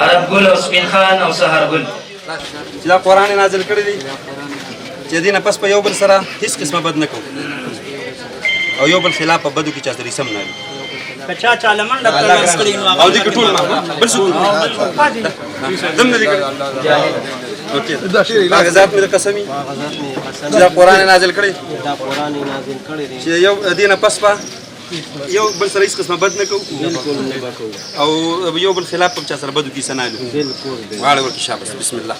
عرب ګل او سپین خان او سهار ګل چې دا قرآن یې نازل کړی دی چې دې نه پس په یو بل سره هېڅ قسمه بد نه کوو او یو بل خلاف په بدو کې چا سره سم نه وي کچا چاله منډه پرواز کړي نو او دې کې ټول بل څه دم نه دي کړی هغه ذات مې د قسمي چې دا قرآن یې نازل کړی چې یو دې نه پس په یو بل سره هېڅ قسمه بد نه کوو او یو بل خلاف په چا سره بدو کې څه نه وي غاړه ورکړي شاباس بسم الله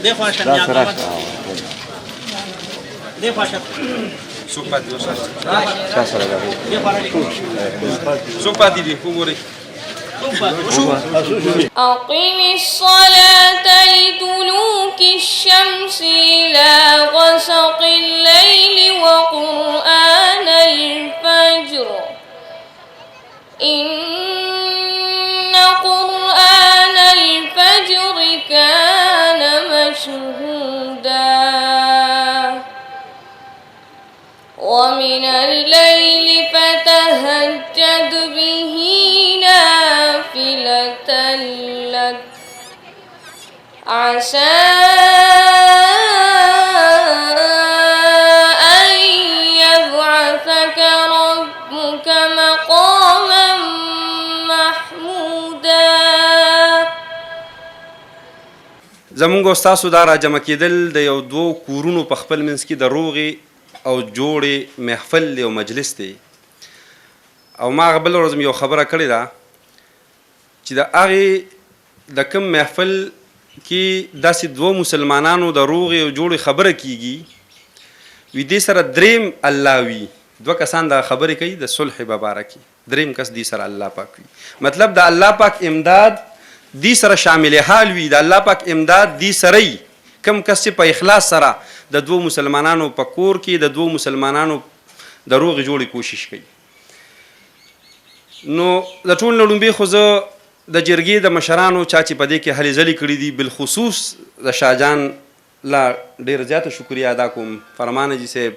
دې خوا شه نیا دې خوا شه څوک پاتې دي چا سره راغلی څوک پاتې دي وګورئ أقم الصلاة لدلوك الشمس إلى غسق الليل وقرآن الفجر إن قرآن الفجر كان مشهودا ومن الليل فتهجد به نافلة لك عسى أن يبعثك ربك مقاما محمودا. زمونږ او ستاسو دا راجمع کېدل د یو دوو کورونو په خپل منځ کې د روغې او جوړې محفل دی او مجلس دی او ما هغه بله ورځ یو خبره کړې ده چې د هغې د کوم محفل کې داسې دوه مسلمانانو د روغې او جوړې خبره کیږي وي دې سره دریم الله وي دوه کسان دا خبرې کوي د صلح په باره کې دریم کس دې سره الله پاک وي مطلب د الله پاک امداد دې سره شامل حال وي د الله پاک امداد دې سره یي کم کس چې په اخلاص سره د دوه مسلمانانو په کور کې د دوه مسلمانانو د روغې جوړې کوشش کوي نو د ټول نه لومبې خو زه د جرګې د مشرانو چا چې په دې کې هلې ځلې کړي دي بالخصوص د شاهجان لا ډېره زیاته شکریه ادا کوم فرمان جي صاحب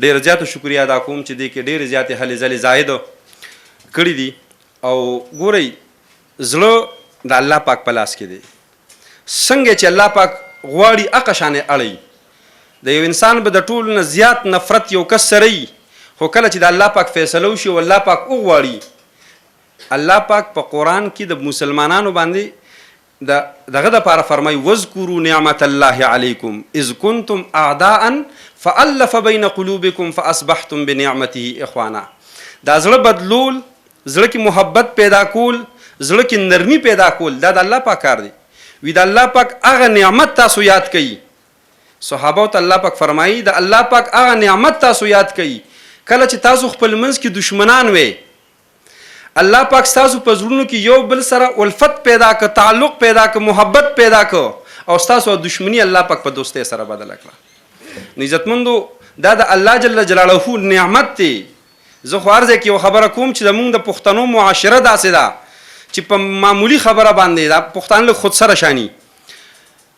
ډېره زیاته شکریه ادا کوم چې دې کې ډېرې زیاتې هلې ځلې زاید کړي دي او ګورئ زړه د الله پاک په لاس کې دی څنګه چې الله پاک غواړي هغه شانې اړوي د یو انسان به د ټولو نه زیات نفرت یو کس سره وي خو کله چې د الله پاک فیصله وشي او الله پاک وغواړي الله پاک په قرآن کې د مسلمانانو باندې دغه دپاره فرمایي واذکروا نعمت الله علیکم اذ کنتم اعداء فالف بین قلوبکم فاصبحتم بنعمته اخوانا دا زړه بدلول زړه کې محبت پیدا کول زړه کې نرمي پیدا کول دا د الله پاک کار دی وی د الله پاک هغه نعمت تاسو یاد کړئ صحابه ته الله پاک فرمایي د الله پاک هغه نعمت تاسو یاد کړئ کله چې تاسو خپل منځ کې دشمنان وئ الله پاک تاسو په زړونو کې یو بل سره الفت پیدا که تعلق پیدا که محبت پیدا که او تاسو دشمنی الله پاک په دوستۍ سره بدله کړه نو عزتمندو دا د الله جل جلاله نعمت دی زه خو هر ځای کې یو خبره کوم چې زموږ د پښتنو معاشره داسې ده چې په معمولی خبره باندې دا پښتانه لږ خود سره شاني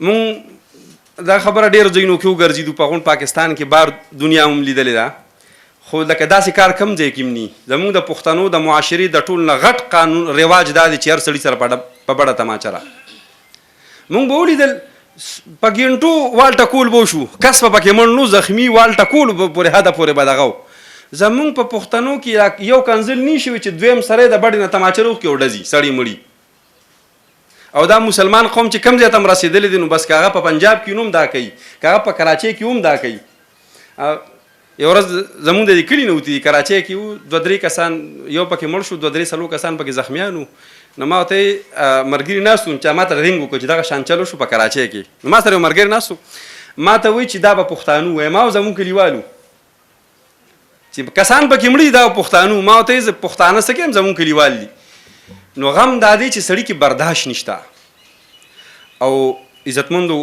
مونږ دا خبره ډېر ځایونو کې وګرځېدو په غونډ پاکستان کې بار دنیا هم لیدلې ده خو لکه داسې کار کم ځای کې هم ني زموږ د پښتنو د معاشرې د ټول نه غټ قانون رواج دا دی چې هر سړي سره په بډه تماچه ده مونږ به ولیدل په ګینټو وال ټکول به وشو کس به پکې مړ نو زخمي وال ټکول به پورې حده پورې به دغه زمونږ په پښتنو کې یو کنزل نه شوي چې دویم سړی د بډې نه تماچه روغ کې وډزي سړی مړي او دا مسلمان قوم چې کم ځای ته هم رسېدلی دی نو بس که هغه په پنجاب کې هم دا کوي که هغه په کراچۍ کې هم دا کوي یو ورځ زمونږ د دې کلي نه وتي کراچۍ کې وو دوه درې کسان یو پکې مړ شو دوه درې څلور کسان پکې زخمیان وو نو ما ورته ملګري ناست وم چې ما ته رینګ وکړو چې دغه شان چلو شو په کراچۍ کې نو ما سره یو ملګری ناست و ما ته وایي چې دا به پښتانه وایي ما زمونږ کلیوالو چې کسان پکې مړي دا پښتانه ما ورته وایي زه پښتانه څه کوم زمونږ کلیوال دي نو غم دا دی چې سړي کې برداشت نشته او عزتمندو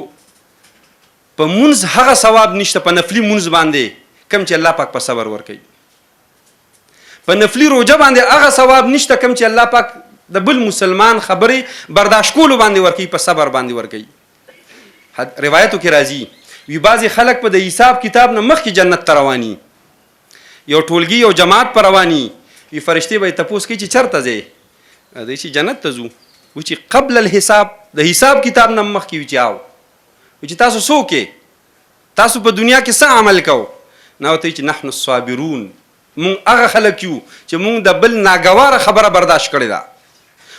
په مونځ هغه ثواب نشته په نفلي مونځ باندې کم چې الله پاک په صبر ورکوي په نفلي روژه باندې هغه ثواب نشته کم چې الله پاک د بل مسلمان خبرې برداشت کولو باندې ورکوي په صبر باندې ورکوي روایتو کې راځي وی بعضې خلک په د حساب کتاب نه مخکې جنت ته رواني یو ټولګي یو جماعت په رواني وی فرشتې به یې تپوس کوي چې چېرته ځې دی چې جنت ته ځو و چې قبل الحساب د حساب کتاب نه مخکې وي چې آو و چې تاسو څوک یې تاسو په دنیا کې څه عمل کو نه ورته چې نحن الصابرون مونږ هغه خلک یو چې مونږ د بل ناګواره خبره برداشت کړې ده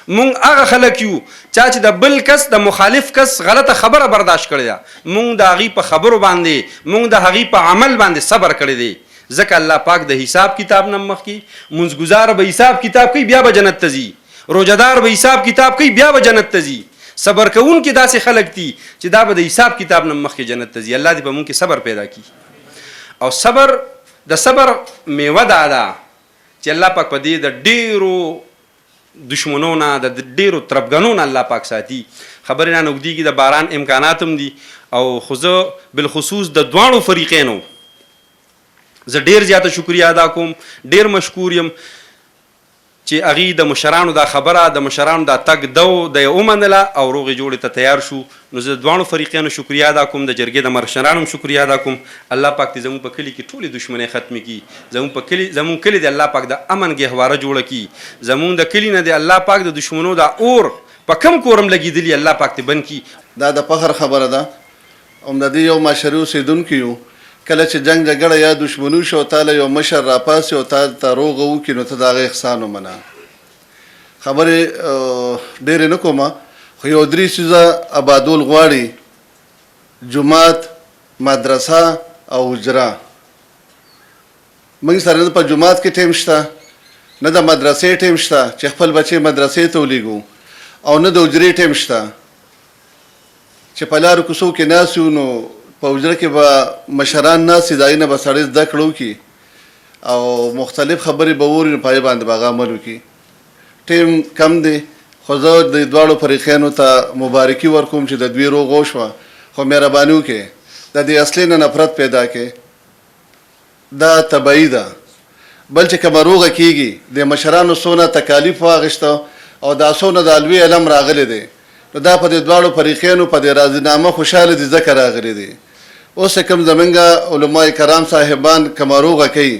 مونږ هغه خلک یو چې د بل کس د مخالف کس غلطه خبره برداشت کړې ده مونږ د هغې په خبرو باندې مونږ د هغې په عمل باندې صبر کړی دی ځکه الله پاک د حساب کتاب نه مخکې منځګزاره به حساب کتاب کوي بیا به جنت ته ځي روزهدار به حساب کتاب کوي بیا به جنت ته ځي صبر کوونکي داسې خلک دي چې دا به د حساب کتاب نه مخکې جنت ته ځي الله دې په مونږ کې صبر پیدا کړي او صبر د صبر میوه دا ده چې الله پاک په دې د ډېرو دشمنو نه د ډېرو تربګنو نه الله پاک ساتي خبرې نه اوږدېږي د باران امکانات هم دي او خو زه بالخصوص د دواړو فریقینو زه ډېر زیاته شکریه ادا کوم ډېر مشکور یم چې هغې د مشرانو دا خبره د مشرانو دا تګ دو د یې ومنله او روغې جوړې ته تیار شو نو زه د دواړو فریقینو شکریه ادا کوم د جرګې د مشرانو هم شکریه ادا کوم الله پاک دې زموږ په کلي کې ټولې دښمنۍ ختمې کړي زموږ کلي د الله پاک د امن ګهواره جوړه کړي زموږ د کلي نه د الله پاک د دښمنو دا اور په کم کورم لګېدلي الله پاک دې بند کړي دا د فخر خبره ده هم د دې یو معاشري اوسېدونکي یو کله چې جنگ جګړه یا دشمنو شو تاله یو مشر راپاسي او تا ته روغه وکړي نو ته د هغې احسان ومنه خبرې ډېرې نه کومه خو یو درې څیزه آبادول غواړي جومات مدرسه او حجره موږ سره نه په جومات کې ټیم شته نه د مدرسې ټیم شته چې خپل بچې مدرسې ته ولیږو او نه د حجرې ټیم شته چې په لارو کوڅو کې ناست یو نو په حجره کې به مشران ناست وي د هغې نه به سړی زده کړه وکړي او مختلف خبرې به ووري نو په هغې باندې به هغه عمل وکړي ټیم کم دی خو زه د دواړو فریقینو ته مبارکي ورکوم چې د دوی روغ وشوه خو مهرباني وکړئ د دې اصلي نه نفرت پیدا کړئ دا طبعي ده بل چې کومه روغه کېږي د مشرانو څونه تکالیف واخیسته او دا څونه د الوی علم راغلی دی نو دا په دې دواړو فریقینو په دې راضینامه خوشحاله دي ځکه راغلی دی اوس کوم زمونږ علما کرام صاحبان کومه روغه کوي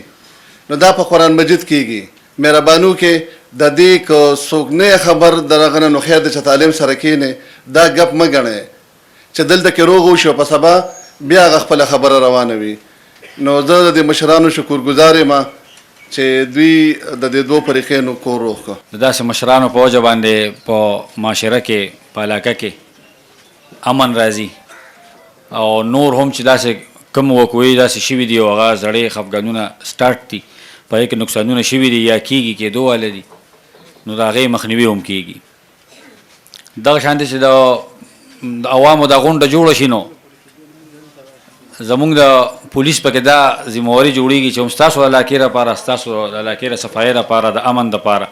نو دا په قرآن مجید کېږي مهرباني وکړئ د دې که څوک نه خبر د هغه نه نو خیر دی چې تعلیم سره کښېنئ دا ګپ مه ګڼئ چې دلته کې روغ وشي او په سبا بیا هغه خپله خبره روانه وي نو زه د دې مشرانو شکرګزار یم چې دوی د دې دوو فریقینو کور روغ کړه د داسې مشرانو په وجه باندې په معاشره کې په علاقه کې امن راځي او نور هم چې داسې کم وقوعې داسې شوي دي او هغه زړې خفګانونه سټارټ دي په هغې کې نقصانونه شوي دي یا کېږي کېدو واله دي نو د هغې مخنیوي هم کېږي دغه شان دي چې د عوامو دا غونډه جوړه شي نو زمونږ د پولیس پکې دا ذمهواري جوړېږي چې هم ستاسو د علاقې لپاره ستاسو د علاقې د صفایۍ لپاره د امن دپاره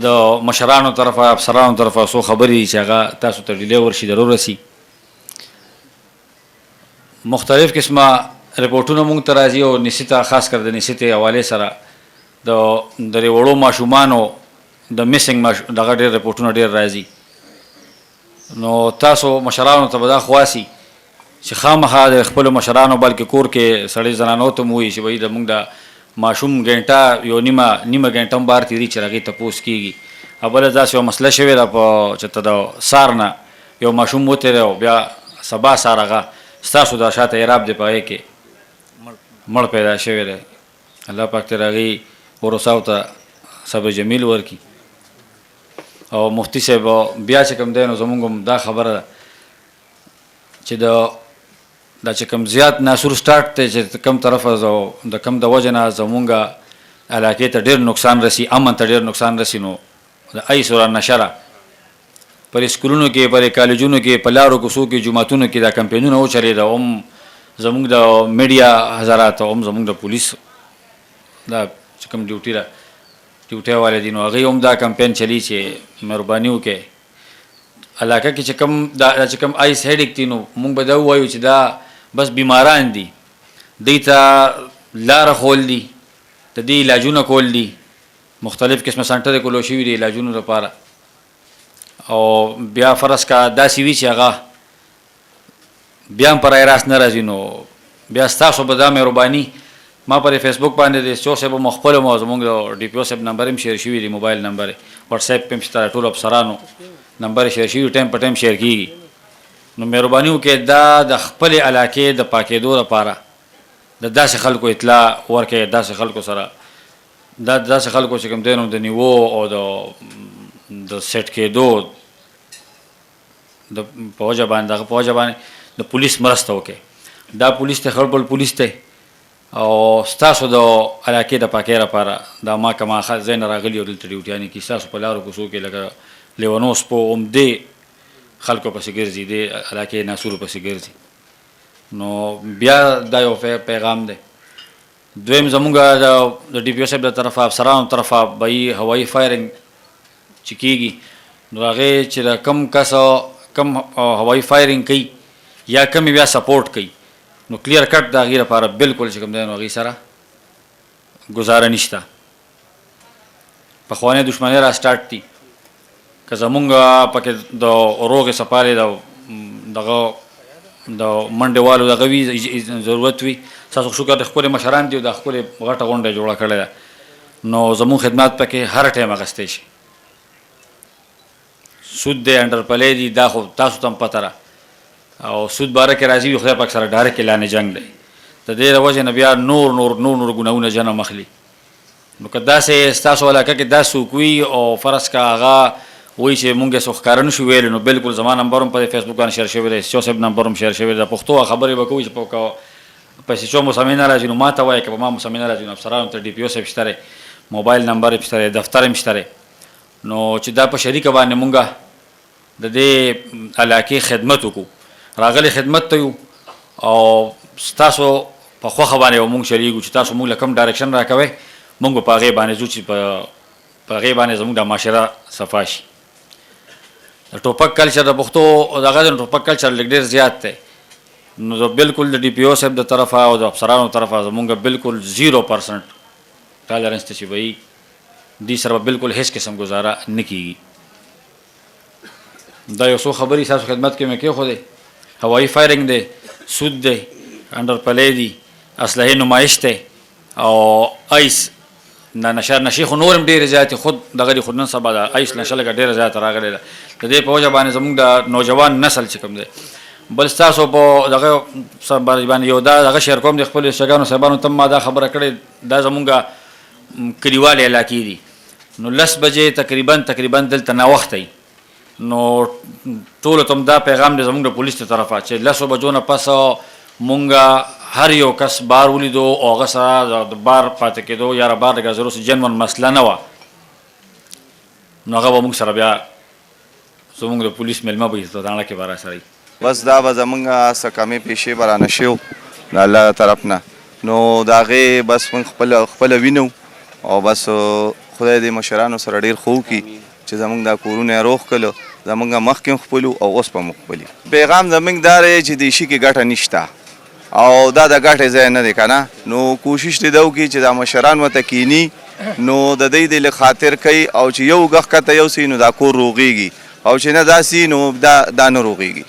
د مشرانو طرفه افسرانو طرفه څو خبرې دي چې هغه تاسو ته ډیلی ورشي ضرور رسي مختلف قسمه رپورټونه مونږ ته راځي او نسي ته خاص کر د نسي ته حوالې سره د درې وړو ماشومانو د میسنګ دغه ډېر رپورټونه ډېر راځي نو تاسو مشرانو ته به دا خواسي چې خامخا د خپلو مشرانو بلکې کور کې سړی زنانو ته مو وایي چې وایي زموږ د ماشوم ګنټه یو نیمه ګنټه هم بار تېري چې هغې تپوس کېږي او بله داسې یوه مسله شوې ده په چې ته د سار نه یو ماشوم وتېری او بیا سبا سار هغه ستاسو د شاته اعراب دی په هغې کې مړ پیدا شوی دی الله پاک تر هغې ورساو ته صبر جمیل ورکړي او مفتي صاحب بیا چې کوم دی نو زموږ هم دا خبره ده چې دا چې کوم زیات ناسور سټارټ دی چې کوم طرفه د کوم د وجه نه زموږ علاقې ته ډېر نقصان رسي امن ته ډېر نقصان رسي نو د ای سوره نشره پر سکولونو کې پر کالجونو کې په لارو کوڅو کې جوماتونو کې دا کمپینونه وچلېده هم زموږ د میډیا حضرات هم زموږ د پولیس دا چې کوم ډیوټۍ والا دي نو هغوی هم دا کمپین چلی چې مهرباني وکړئ علاقه کې چې کوم آیس هیډیک دي نو موږ به دا ووایو چې دا بس بیماران دي دوی ته لاره خول دي د دې علاجونه کول دي مختلف قسمه سنټر کولو شوي دي علاجونو لپاره او بیا فرض کا داسې وي چې هغه بیا هم په رای راست نه راځي نو بیا ستاسو به دا مهرباني ما پر فیسبوک باندې د سیو صاحب مخبل مو زمونږ ډي پی او صاحب نمبر هم شیر شوی دی موبایل نمبر واتس اپ پم شته ټول افسرانو نمبر شیر شوی ټایم په ټایم شیر کیږي نو مهرباني وکړئ دا د خپل علاقې د پاکېدو لپاره د داسې خلکو اطلاع ورکړئ داسې خلکو سره داسې خلکو چې کوم دی نو د نیوو او د سیټ کېدو د په وجه باندې دغه په وجه باندې د پولیس مرسته وکړي دا پولیس ته خړ بل پولیس ته او ستاسو د علاقې د پاکۍ لپاره دا ما کما ځای نه راغلي او دلته ډیوټیانې کي ستاسو په لارو کوڅو کې لکه لیونو سپو همدې خلکو پسې ګرځي دې علاقې ناسورو پسې ګرځي نو بیا دا یو پیغام دی دویم زمونږ د ډي پی او صاحب د طرفه افسرانو طرفه به هوایي فایرنګ چې کېږي نو هغې چې د کم کس کم هوایي فایرنګ کوي یا کم بیا سپورټ کوي نو کلیر کټ د هغې لپاره بلکل چې کوم دی نو هغې سره ګزاره نشته پخوانۍ دشمنۍ را سټارټ دي که زمونږ پکې د روغې سپارې دغه د منډې والو دغه وي ضرورت وي ستاسو شکر د خپلې مشران دي او د خپلې غټه غونډه جوړه کړې ده نو زمونږ خدمات پکې هر ټایم اخیستی شي سود دی انډر پلی دي دا خو تاسو ته هم پته ده او سود باره کې راځي وي خدای پاک سره ډایرکټ اعلان جنګ دی د دې د وجې نه بیا نور ګناهونه جنم اخلي نو که داسې ستاسو علاقه کې داسې څوک وي او فرض که هغه وایي چې مونږ یې څه ښکاره نه شو ویلی نو بلکل زما نمبر هم په فیسبوک باندې شیر شوی دی سیو صاحب نمبر هم شیر شوی دی د پښتو خبرې به کوي چې په سیچو مسامې نه راځي نو ما ته وایي که په ما مسامې نه راځي نو افسرانو ته ډي پي او صاحب شته دی موبایل نمبر یې شته دی دفتر هم شته دی نو چې دا په شریکه باندې مونږ د دې علاقې خدمت وکړو راغلی خدمت ته یو او ستاسو په خوښه باندې به مونږ چلیږو چې تاسو مونږ له کوم ډایرکشن راکوئ مونږ به په هغې باندې ځو چې په هغې باندې زموږ د معاشره صفا شي د ټوپک کلچر د پښتو دغه د ټوپک کلچر لږ ډېر زیات دی نو د بلکل د ډي پي او صاحب د طرفه او د افسرانو طرفه زمونږ بلکل 0% ټالرنس ته چې به وي دې سره به بلکل هېڅ قسم ګزاره نه کېږي دا یو څو خبرې ستاسو خدمت کې مې کېښودې هوایي فایرنګ دی سود دی انډر پلی دی اسلحې نمایش دی او ایس نشي خو نور هم ډېرې زیاتې خود دغه دي خو نن سبا د ایس نشه لږه ډېره زیاته راغلې ده د دې په وجه باندې زموږ د نوجوان نسل چې کوم دی بل ستاسو په دغه باندې یو دا دغه شیر کوم د خپلو شګانو صاحبانو ته ما دا خبره کړې دا زمونږ کلیوالې علاقې دي نو 10 بجې تقریبا دلته ناوخته نو ټولو ته دا پیغام دی زموږ د پولیس د طرفه چې 10 بجو نه پس مونږ هر یو کس بار ولیدو او هغه سره د بار پاتې کېدو یا بار د ګازرو جنون مسله نه وه نو هغه به مونږ سره بیا زموږ د پولیس میلمه به داڼه کې به راسره بس دا به زمونږ څه کمې پیشې به رانه شوي د الله طرف نه نو د هغې بس مونږ خپله وینو او بس خدای دې مشرانو سره ډېر ښه وکړي چې زمونږ دا کورونه یې روغ کړلو زمونږ مخکې هم خپلو او اوس به مو خپلي پیغام زمونږ دا دی چې دې شي کې ګټه نشته او دا د ګټې ځای نه دی که نه نو کوشش دې دا وکړي چې دا مشران ورته کیني نو د دوی د خاطر کوي او چې یو ګخ کته یو سي نو دا کور روغېږي او چې نه داسې نو دا نه روغېږي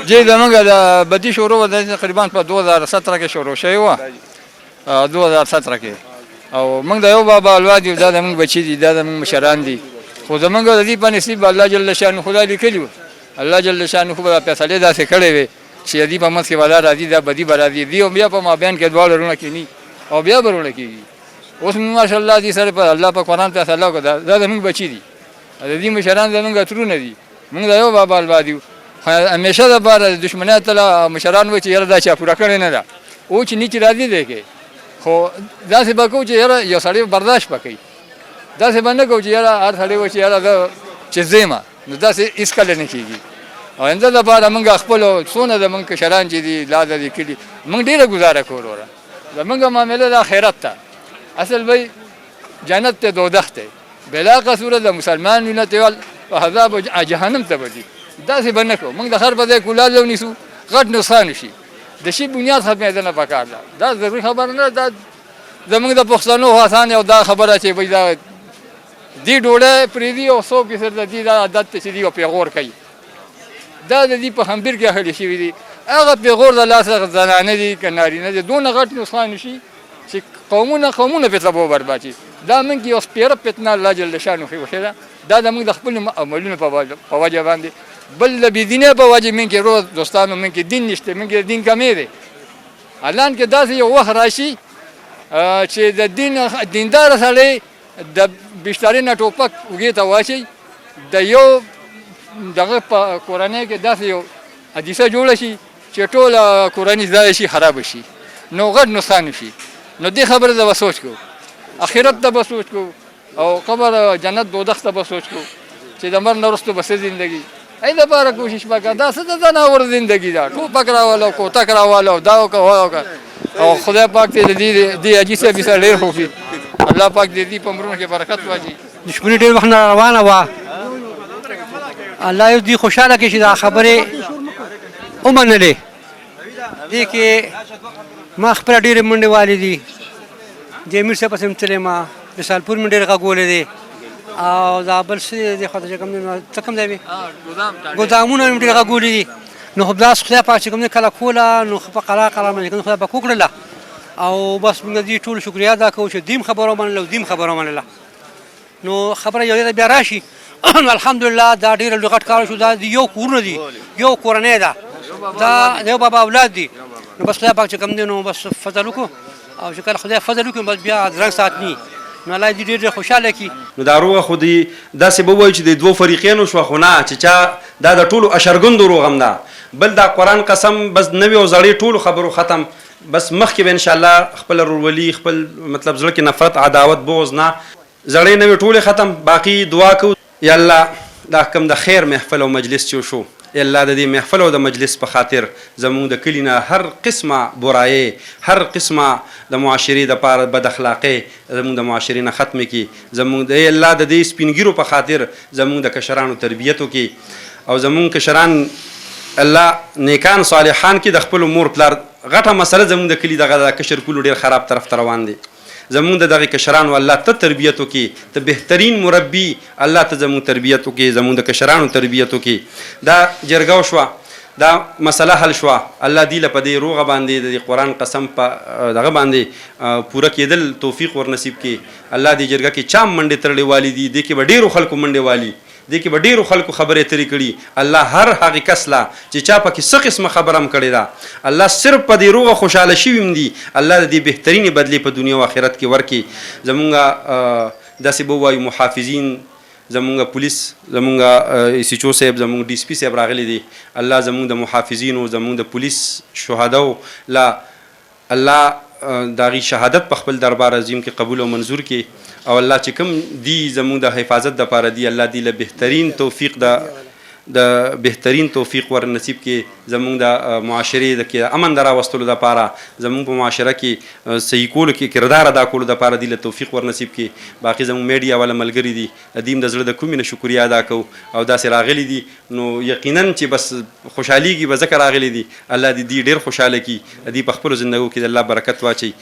جی زمونږ د بدي شروع د تقریبا په 2017 کې شروع شوې وه 2017 کې او موږ د یو بابا اولاد یو دا زموږ بچي دي دا زموږ مشران دي خو زمونږ د دې په نصیب الله جل شانه خدای لیکلي وو الله جل شانه به فیصلې داسې کړې وې چې دې په منځ کې ولا راځي دا بدي به راځي دي او بیا په مابین کې دواړه رونه کېني او بیا به رونه کېږي اوس ماشاءالله دې سره په الله په قرآن فیصله وکړه دا زموږ بچي دي د دې مشران زموږ ترونه دي موږ د یو بابا اولاد یو همیشه دپاره دښمنۍ ته مشران وایي چې یاره دا چا پوره کړې نه ده او چې نیچې راځي دی کې خو داسې به کوو چې یاره یو سړی برداشت به کوي داسې به نه کوو چې یاره هر سړی وایي چې یاره زه چې ځیمه نو داسې هېڅکله نه کېږي او همدا دپاره موږ خپلو څونه زموږ کشران چې دي لاده دي کلي موږ ډېره ګزاره کوو وروره زموږ معامله د آخرت ته اصل وایي جنت ته دوزخ ته بلا صورت د مسلمان ملت په عذاب جهنم ته به ځي داسې به نه کوو موږ د هر په ځای کولال ونیسو غټ نقصان شي د شي بنیاد ختمېدنه پکار ده دا ضروري خبره نه ده زموږ د پښتنو آسان یو دا خبره چې وایي دا دې ډوډۍ پرېږدي او څوک یې سره د دې دا عادت ته چې دي او پیغور کوي دا د دې په خمبیر کې اخلي شوي دي هغه پیغور د لاسه زنانه دي که نارینه دي دونه غټ نقصان شي چې قومونه په تباہ برباد شي دا موږ یو سپیره فتنه الله جل شانه وښې ده دا د موږ د خپل عملونو په وجه باندې بل د بېدینۍ په وجه موږ کې روز دوستانو موږ کې دین نشته موږ کې دین کمې دی الان کې داسې یو وخت راشي چې د دیندار سړی د بشتري نه ټوپک اوږې ته واچي د یو دغه په کورنۍ کې داسې یو حادثه جوړه شي چې ټوله کورنۍ ځای شي خراب شي نو غټ نقصان شي نو دې خبره ته به سوچ کوو اخرت ته به سوچ کوو او قبر جنت دوزخ ته به سوچ کوو چې د مرګ نه وروسته به څه زندګي ای دپاره کوشش وکړه دا څه د ځناور زندګي ده ټوپک راواله کوتک راواله دا وکړه او خدای پاک دې دې حاجي صاحب سره ډېر خوښي الله پاک دې په عمرونو کې برکت واچي دښمني ډېر وخت نه روانه وه الله یو دې خوشحاله کړي چې دا خبرې ومنلې دې کې ما خپله ډېرې منډې والې دي د امیر صاحب پسې م تللی ما د سالپور مې ډېرې غږولې دي او دا بل څه دی خو ته چې کوم دی څه کوم دی ګودامونه مې ډېرې غږولې دي نو خو داس خدای پاک چې کوم دی کله کوله نو په قرار باندې کوم خدای پاک وکړله او بس موږ دې ټول شکریا ادا کوو چې دیم خبره ومنله او دیم خبره ومنله نو خبره یو ځای بیا راشي الحمدلله دا ډېر لوی غټ کار شو دا یو کورونه دي یو کورنۍ ده دا د یو بابا اولاد دي نو بس خدای پاک چې کوم دی نو بس فضل وکړو او چې کله خدای فضل وکړي بس بیا رنګ ساتني نو الله دې ډېر خوشحاله کړي نو دا روغه خو دې داسې به ووایو چې د دوو فریقینو شوه خو نه چې چا دا د ټولو اشرګندو روغ هم ده بل دا قرآن قسم بس نوې او زړې ټولو خبرو ختم بس مخکې به انشاءالله خپل ورولي خپل مطلب زړه کې نفرت عداوت بغض نه زړې نوې ټولې ختم باقي دعا کوو یا الله دا کوم د خیر محفل او مجلس چې شو یا الله د دې محفل او د مجلس په خاطر زموږ د کلي نه هر قسمه برایې هر قسمه د معاشرې دپاره بد اخلاقۍ زموږ د معاشرې نه ختمې کړي زموږ د الله د دې سپینګیرو په خاطر زموږ د کشرانو تربیت وکړي او زموږ کشران الله نیکان صالحان کې د خپل مور پلار غټه مسله زموږ د کلي دغه کشر کولو ډېر خراب طرف ته روان دی زموږ د دغه کشرانو الله ته تربیت وکړي ته بهترین مربي الله ته زموږ تربیت وکړي زموږ د کشرانو تربیت وکړي دا جرګه وشوه دا مسله حل شوه الله دې له په دې روغه باندې د قرآن قسم په دغه باندې پوره کېدل توفیق ورنصیب کړي الله دې جرګه کې چا منډې تړلې والي دي دې کې به ډېرو خلکو منډې والي دې کې به ډېرو خلکو خبرې ترې کړي الله هر هغې کس لا چې چا پکې څه قسمه خبره هم کړې ده الله صرف په دې روغه خوشحاله شوي هم دي الله د دې بهترینې بدلې په دنیا او آخرت کې ورکړي زمونږ داسې به ووایو محافظین زمونږ پولیس زمونږ ایس ایچ او صاحب زمونږ ډي سي پي صاحب راغلی دي الله زمونږ د محافظینو زمونږ د پولیس شهداو لا الله د هغې شهادت په خپل دربار عظیم کې قبول او منظور کړي او الله چې کوم دی زموږ د حفاظت دپاره دی الله دې له بهترین توفیق د بهترین توفیق ور نصیب کې زموږ د معاشرې د امن د راوستلو دپاره زموږ په معاشره کې صحیح کولو کې کردار ادا کولو دپاره دې له توفیق ور نصیب کې باقي زموږ میډیا والا ملګري دي دیم د زړه د کومې نه شکریا ادا کوو او داسې راغلي دي نو یقینا چې بس خوشحالېږي به ځکه راغلي دي الله دې ډېر خوشحاله کړي دې په خپلو زندګیو کې د الله برکت واچوي